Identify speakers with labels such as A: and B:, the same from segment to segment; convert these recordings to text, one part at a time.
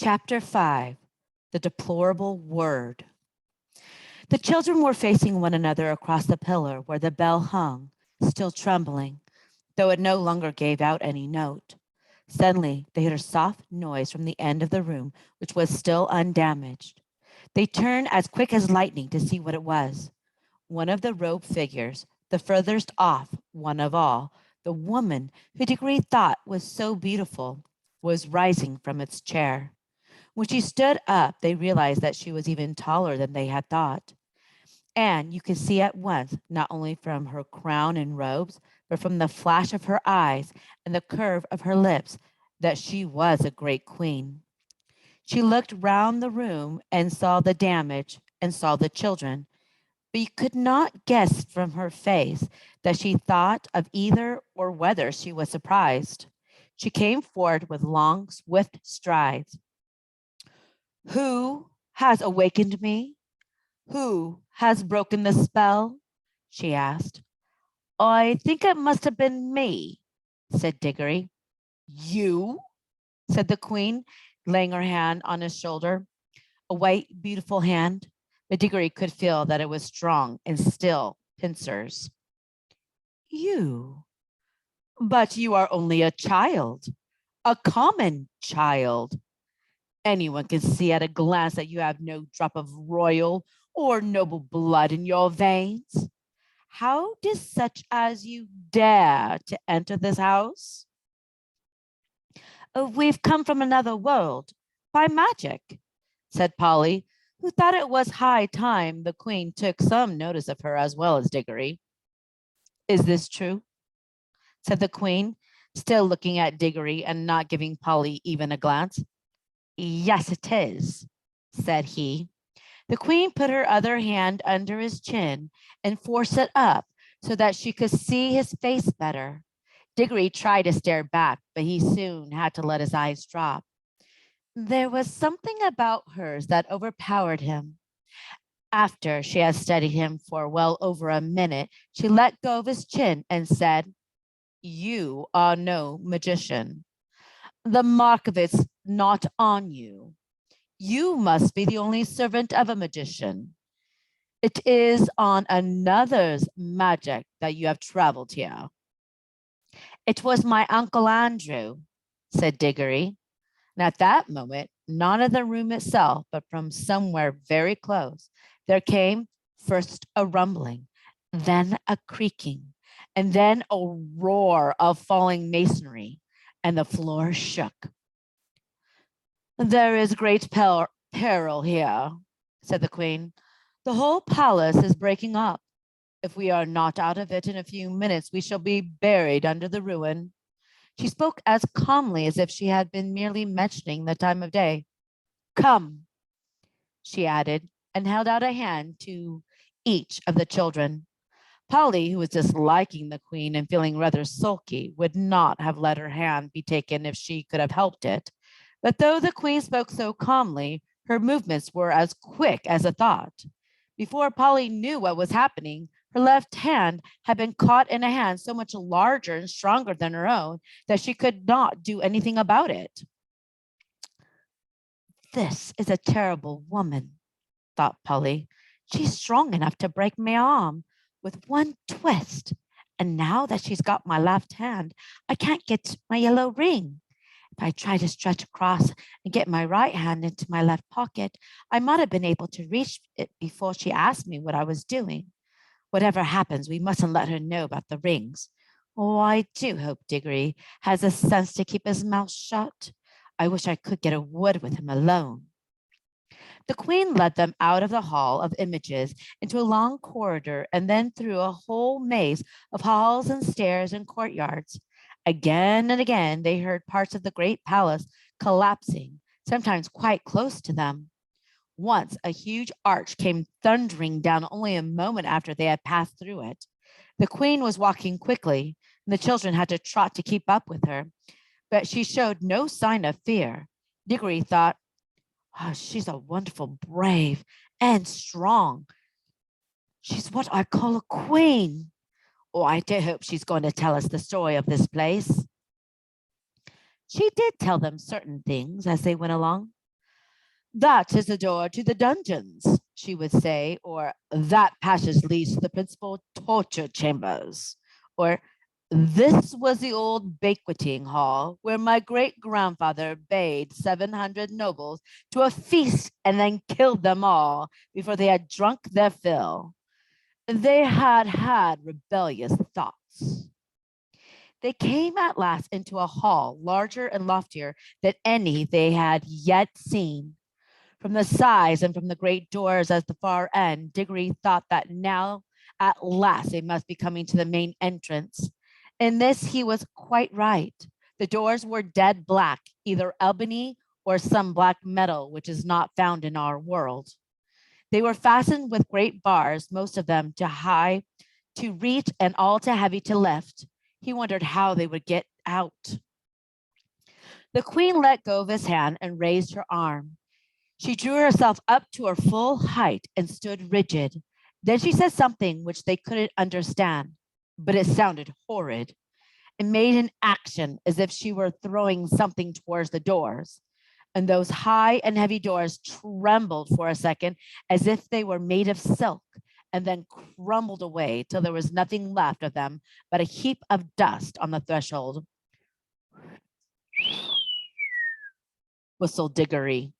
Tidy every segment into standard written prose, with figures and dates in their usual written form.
A: Chapter 5, The Deplorable Word. The children were facing one another across the pillar where the bell hung, still trembling, though it no longer gave out any note. Suddenly, they heard a soft noise from the end of the room, which was still undamaged. They turned as quick as lightning to see what it was. One of the robed figures, the furthest off one of all, the woman who Degree thought was so beautiful, was rising from its chair. When she stood up, they realized that she was even taller than they had thought. And you could see at once, not only from her crown and robes, but from the flash of her eyes and the curve of her lips, that she was a great queen. She looked round the room and saw the damage and saw the children, but you could not guess from her face that she thought of either or whether she was surprised. She came forward with long, swift strides. Who has awakened me? Who has broken the spell? She asked. I think it must have been me, said Diggory. You? Said the queen, laying her hand on his shoulder, a white, beautiful hand, but Diggory could feel that it was strong and still pincers. You? But you are only a child, a common child. Anyone can see at a glance that you have no drop of royal or noble blood in your veins. How did such as you dare to enter this house? We've come from another world by magic, said Polly, who thought it was high time the queen took some notice of her as well as Diggory. Is this true? Said the queen, still looking at Diggory and not giving Polly even a glance. Yes, it is, said he. The queen put her other hand under his chin and forced it up so that she could see his face better. Diggory tried to stare back, but he soon had to let his eyes drop. There was something about hers that overpowered him. After she had studied him for well over a minute, she let go of his chin and said, You are no magician. The mark of it's not on you. You must be the only servant of a magician. It is on another's magic that you have traveled here. It was my Uncle Andrew, said Diggory. And at that moment, not in the room itself, but from somewhere very close, there came first a rumbling, then a creaking, and then a roar of falling masonry, and the floor shook. There is great peril here, said the queen. The whole palace is breaking up. If we are not out of it in a few minutes, we shall be buried under the ruin. She spoke as calmly as if she had been merely mentioning the time of day. Come, she added, and held out a hand to each of the children. Polly, who was disliking the queen and feeling rather sulky, would not have let her hand be taken if she could have helped it. But though the queen spoke so calmly, her movements were as quick as a thought. Before Polly knew what was happening, her left hand had been caught in a hand so much larger and stronger than her own that she could not do anything about it. This is a terrible woman, thought Polly. She's strong enough to break my arm with one twist. And now that she's got my left hand, I can't get my yellow ring. If I try to stretch across and get my right hand into my left pocket, I might have been able to reach it before she asked me what I was doing. Whatever happens, we mustn't let her know about the rings. Oh, I do hope Diggory has the sense to keep his mouth shut. I wish I could get a word with him alone. The queen led them out of the hall of images into a long corridor and then through a whole maze of halls and stairs and courtyards. Again and again, they heard parts of the great palace collapsing, sometimes quite close to them. Once a huge arch came thundering down only a moment after they had passed through it. The queen was walking quickly, and the children had to trot to keep up with her, but she showed no sign of fear. Diggory thought, oh, she's a wonderful brave and strong. She's what I call a queen. Oh, I do hope she's going to tell us the story of this place. She did tell them certain things as they went along. That is the door to the dungeons, she would say, or that passage leads to the principal torture chambers, or this was the old banqueting hall where my great grandfather bade 700 nobles to a feast and then killed them all before they had drunk their fill. They had had rebellious thoughts. They came at last into a hall larger and loftier than any they had yet seen. From the size and from the great doors at the far end, Diggory thought that now at last they must be coming to the main entrance. In this he was quite right. The doors were dead black, either ebony or some black metal which is not found in our world. They were fastened with great bars, most of them too high to reach and all too heavy to lift. He wondered how they would get out. The queen let go of his hand and raised her arm. She drew herself up to her full height and stood rigid. Then she said something which they couldn't understand, but it sounded horrid, and made an action as if she were throwing something towards the doors. And those high and heavy doors trembled for a second as if they were made of silk, and then crumbled away till there was nothing left of them but a heap of dust on the threshold. Whistled Diggory.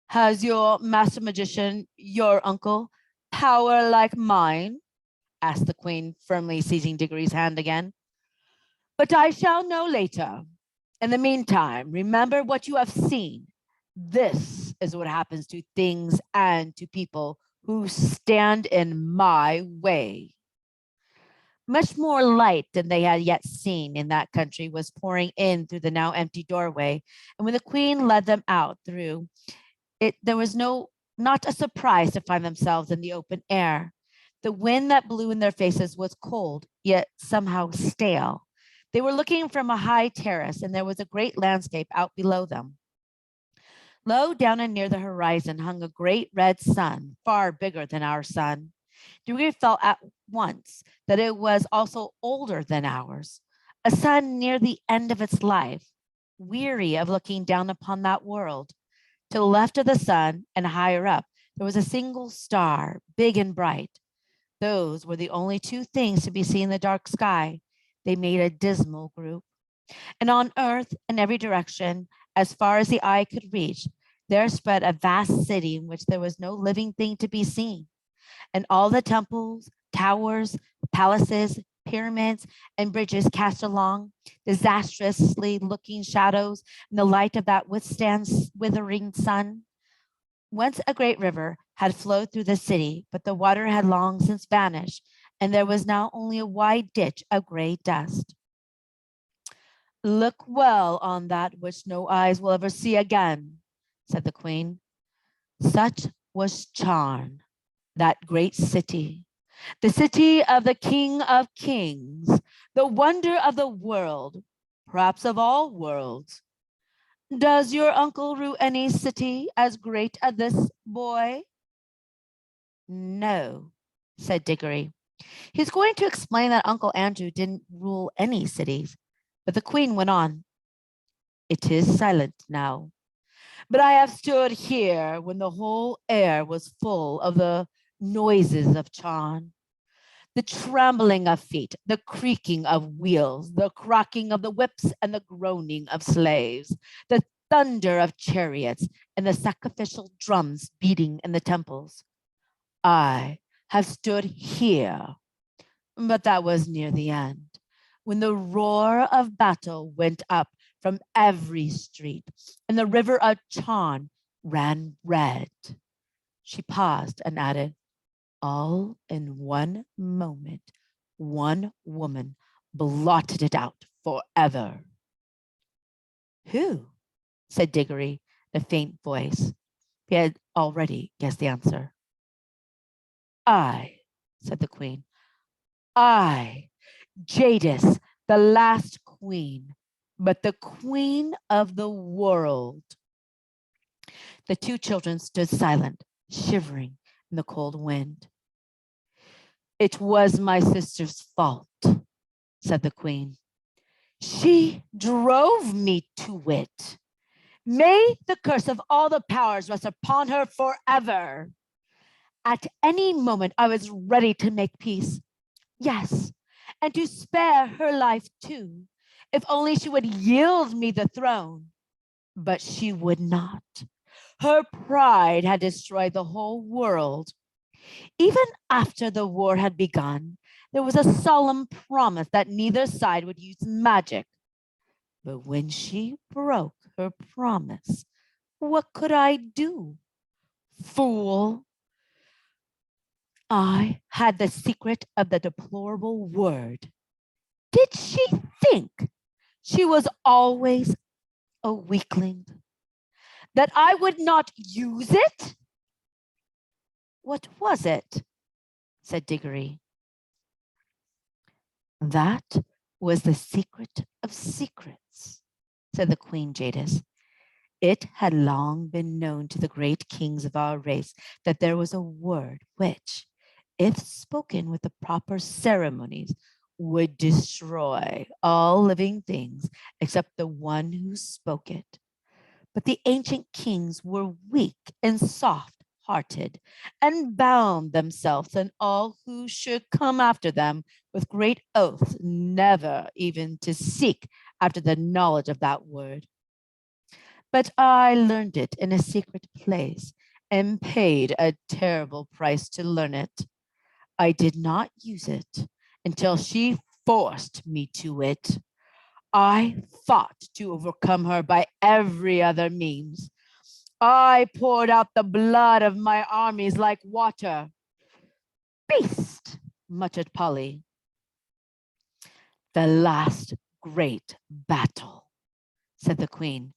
A: Has your master magician, your uncle, power like mine? Asked the queen, firmly seizing Diggory's hand again. But I shall know later. In the meantime, remember what you have seen. This is what happens to things and to people who stand in my way. Much more light than they had yet seen in that country was pouring in through the now empty doorway, and when the queen led them out through it, there was not a surprise to find themselves in the open air. The wind that blew in their faces was cold, yet somehow stale. They were looking from a high terrace, and there was a great landscape out below them. Low down and near the horizon hung a great red sun, far bigger than our sun. Diggory felt at once that it was also older than ours, a sun near the end of its life, weary of looking down upon that world. To the left of the sun and higher up, there was a single star, big and bright. Those were the only two things to be seen in the dark sky. They made a dismal group. And on earth, in every direction, as far as the eye could reach, there spread a vast city in which there was no living thing to be seen. And all the temples, towers, palaces, pyramids, and bridges cast along disastrously looking shadows in the light of that withering sun. Once a great river had flowed through the city, but the water had long since vanished, and there was now only a wide ditch of gray dust. Look well on that which no eyes will ever see again, said the queen. Such was Charn, that great city, the city of the King of Kings, the wonder of the world, perhaps of all worlds. Does your uncle rule any city as great as this, boy? No, said Diggory. He's going to explain that Uncle Andrew didn't rule any cities, but the queen went on. It is silent now, but I have stood here when the whole air was full of the noises of Charn. The trembling of feet, the creaking of wheels, the cracking of the whips, and the groaning of slaves, the thunder of chariots, and the sacrificial drums beating in the temples. I have stood here, but that was near the end, when the roar of battle went up from every street, and the river of Charn ran red. She paused and added, all in one moment, one woman blotted it out forever. Who? Said Diggory in a faint voice. He had already guessed the answer. I, said the queen. I, Jadis, the last queen, but the queen of the world. The two children stood silent, shivering in the cold wind. It was my sister's fault, said the queen. She drove me to it. May the curse of all the powers rest upon her forever. At any moment, I was ready to make peace. Yes, and to spare her life too, if only she would yield me the throne. But she would not. Her pride had destroyed the whole world. Even after the war had begun, there was a solemn promise that neither side would use magic. But when she broke her promise, what could I do? Fool! I had the secret of the deplorable word. Did she think she was always a weakling? That I would not use it? What was it? Said Diggory. That was the secret of secrets, said the Queen Jadis. It had long been known to the great kings of our race that there was a word which, if spoken with the proper ceremonies, would destroy all living things except the one who spoke it. But the ancient kings were weak and soft-hearted, and bound themselves and all who should come after them with great oaths never even to seek after the knowledge of that word. But I learned it in a secret place and paid a terrible price to learn it. I did not use it until she forced me to it. I fought to overcome her by every other means. I poured out the blood of my armies like water. Beast, muttered Polly. The last great battle, said the Queen,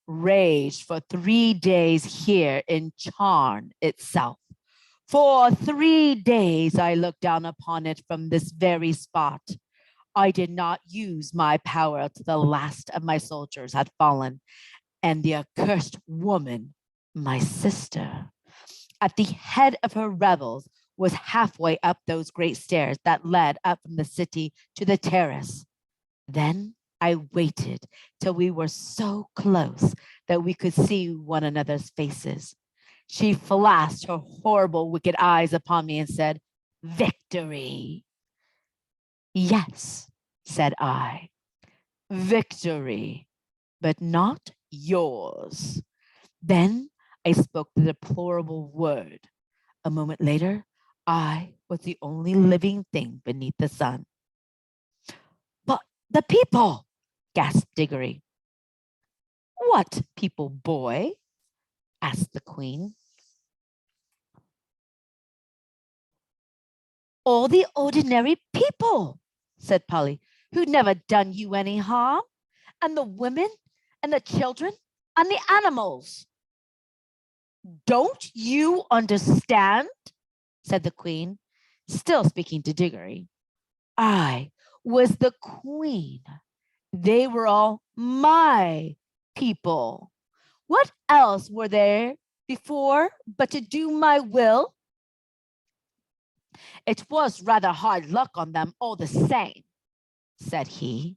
A: raged for 3 days here in Charn itself. For 3 days I looked down upon it from this very spot. I did not use my power till the last of my soldiers had fallen, and the accursed woman, my sister, at the head of her rebels, was halfway up those great stairs that led up from the city to the terrace. Then I waited till we were so close that we could see one another's faces. She flashed her horrible, wicked eyes upon me and said, "Victory." "Yes," said I, "victory, but not yours." Then I spoke the deplorable word. A moment later, I was the only living thing beneath the sun. "But the people," gasped Diggory. "What people, boy?" asked the Queen. "All the ordinary people," said Polly, "who never done you any harm, and the women and the children and the animals." "Don't you understand?" said the Queen, still speaking to Diggory. "I was the Queen. They were all my people. What else were there before but to do my will? It was rather hard luck on them all the same," said he.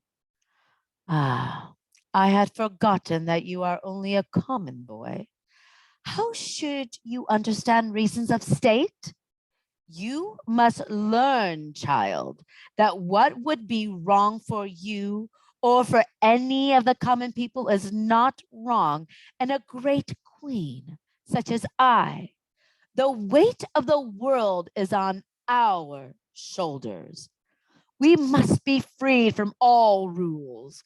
A: "Ah, I had forgotten that you are only a common boy. How should you understand reasons of state? You must learn, child, that what would be wrong for you or for any of the common people is not wrong, and a great queen, such as I, the weight of the world is on our shoulders. We must be freed from all rules.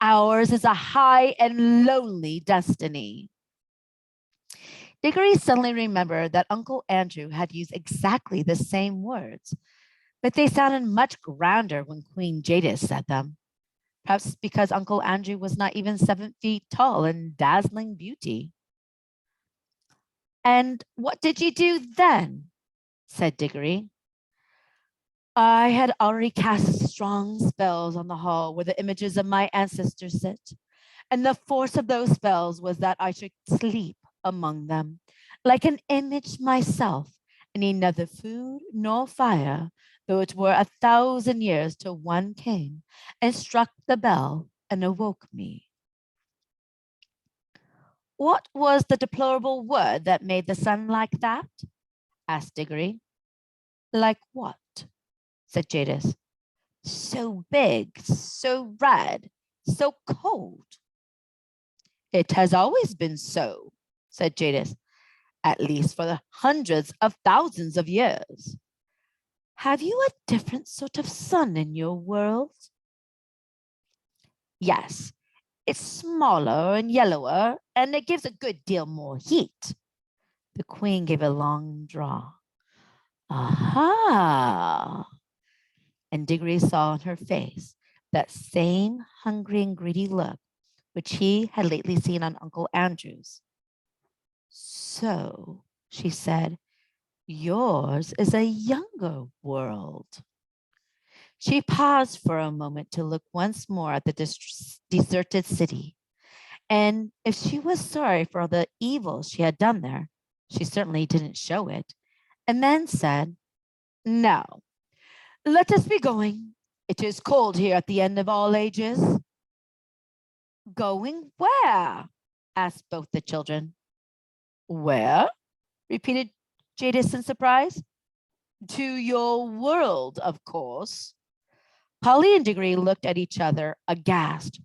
A: Ours is a high and lonely destiny." Diggory suddenly remembered that Uncle Andrew had used exactly the same words, but they sounded much grander when Queen Jadis said them. Perhaps because Uncle Andrew was not even 7 feet tall in dazzling beauty. "And what did you do then?" said Diggory. "I had already cast strong spells on the hall where the images of my ancestors sit, and the force of those spells was that I should sleep among them, like an image myself, and need neither food nor fire, though it were 1,000 years till one came and struck the bell and awoke me." What was the deplorable word that made the sun like that? Asked Diggory. Like what? Said Jadis. So big, so red, so cold. It has always been so, said Jadis, at least for the hundreds of thousands of years. Have you a different sort of sun in your world? Yes, it's smaller and yellower, and it gives a good deal more heat. The Queen gave a long draw. Aha! And Diggory saw on her face that same hungry and greedy look which he had lately seen on Uncle Andrew's. So, she said, yours is a younger world. She paused for a moment to look once more at the deserted city. And if she was sorry for all the evil she had done there, she certainly didn't show it, and then said, now, let us be going. It is cold here at the end of all ages. Going where? Asked both the children. Where? Repeated Jadis in surprise. To your world, of course. Polly and Diggory looked at each other aghast.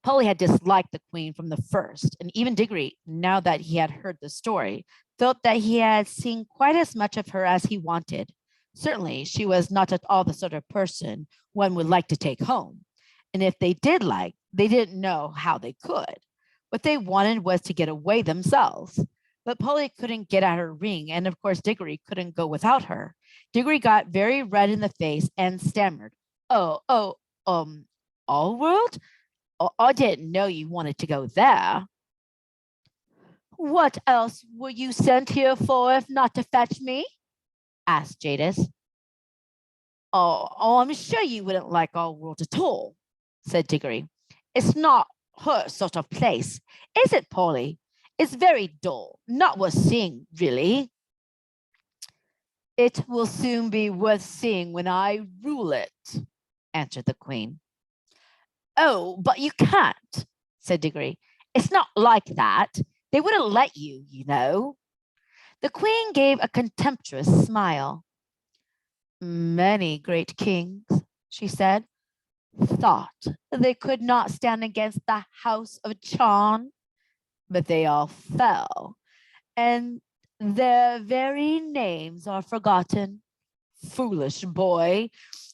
A: Polly had disliked the Queen from the first, and even Diggory, now that he had heard the story, felt that he had seen quite as much of her as he wanted. Certainly, she was not at all the sort of person one would like to take home. And if they did like, they didn't know how they could. What they wanted was to get away themselves. But Polly couldn't get at her ring, and of course Diggory couldn't go without her. Diggory got very red in the face and stammered, all world? Oh, I didn't know you wanted to go there. What else were you sent here for if not to fetch me? Asked Jadis. Oh, I'm sure you wouldn't like our world at all, said Diggory. It's not her sort of place, is it, Polly? It's very dull, not worth seeing, really. It will soon be worth seeing when I rule it, answered the Queen. Oh, but you can't, said Diggory. It's not like that. They wouldn't let you, you know. The Queen gave a contemptuous smile. Many great kings, she said, thought they could not stand against the house of Chon, but they all fell, and their very names are forgotten. Foolish boy,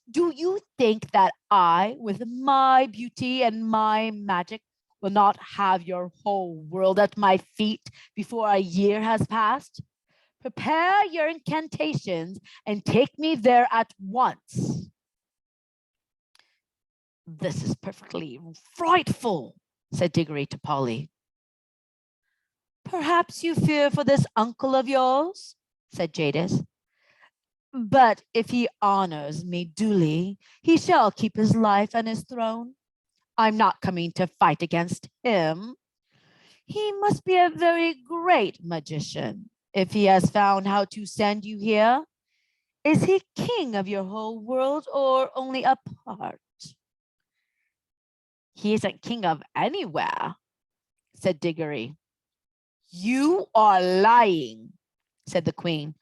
A: do you think that I, with my beauty and my magic, will not have your whole world at my feet before a year has passed? Prepare your incantations and take me there at once. This is perfectly frightful, said Diggory to Polly. Perhaps you fear for this uncle of yours, said Jadis. But if he honors me duly, he shall keep his life and his throne. I'm not coming to fight against him. He must be a very great magician if he has found how to send you here. Is he king of your whole world or only a part? He isn't king of anywhere, said Diggory. You are lying, said the Queen.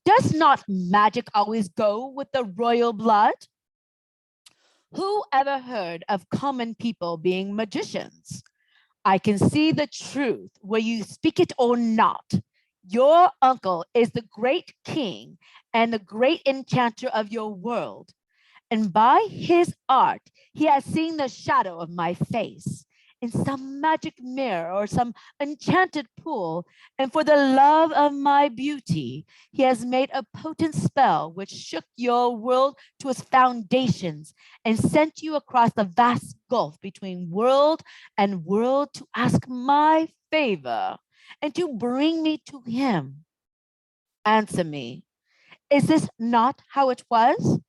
A: Does not magic always go with the royal blood? Who ever heard of common people being magicians? I can see the truth, whether you speak it or not. Your uncle is the great king and the great enchanter of your world. And by his art, he has seen the shadow of my face in some magic mirror or some enchanted pool. And for the love of my beauty, he has made a potent spell which shook your world to its foundations and sent you across the vast gulf between world and world to ask my favor and to bring me to him. Answer me, is this not how it was?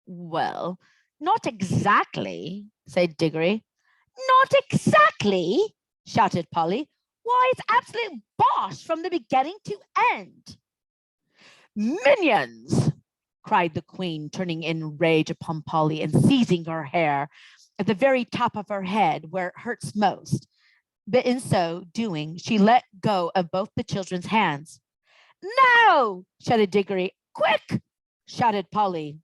A: Well, not exactly, said Diggory. Not exactly, shouted Polly. Why, it's absolute bosh from the beginning to end. Minions, cried the Queen, turning in rage upon Polly and seizing her hair at the very top of her head where it hurts most. But in so doing, she let go of both the children's hands. No, shouted Diggory. Quick, shouted Polly.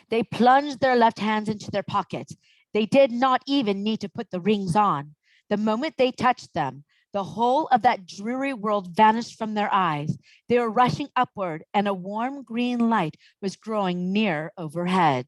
A: They plunged their left hands into their pockets. They did not even need to put the rings on. The moment they touched them, the whole of that dreary world vanished from their eyes. They were rushing upward, and a warm green light was growing near overhead.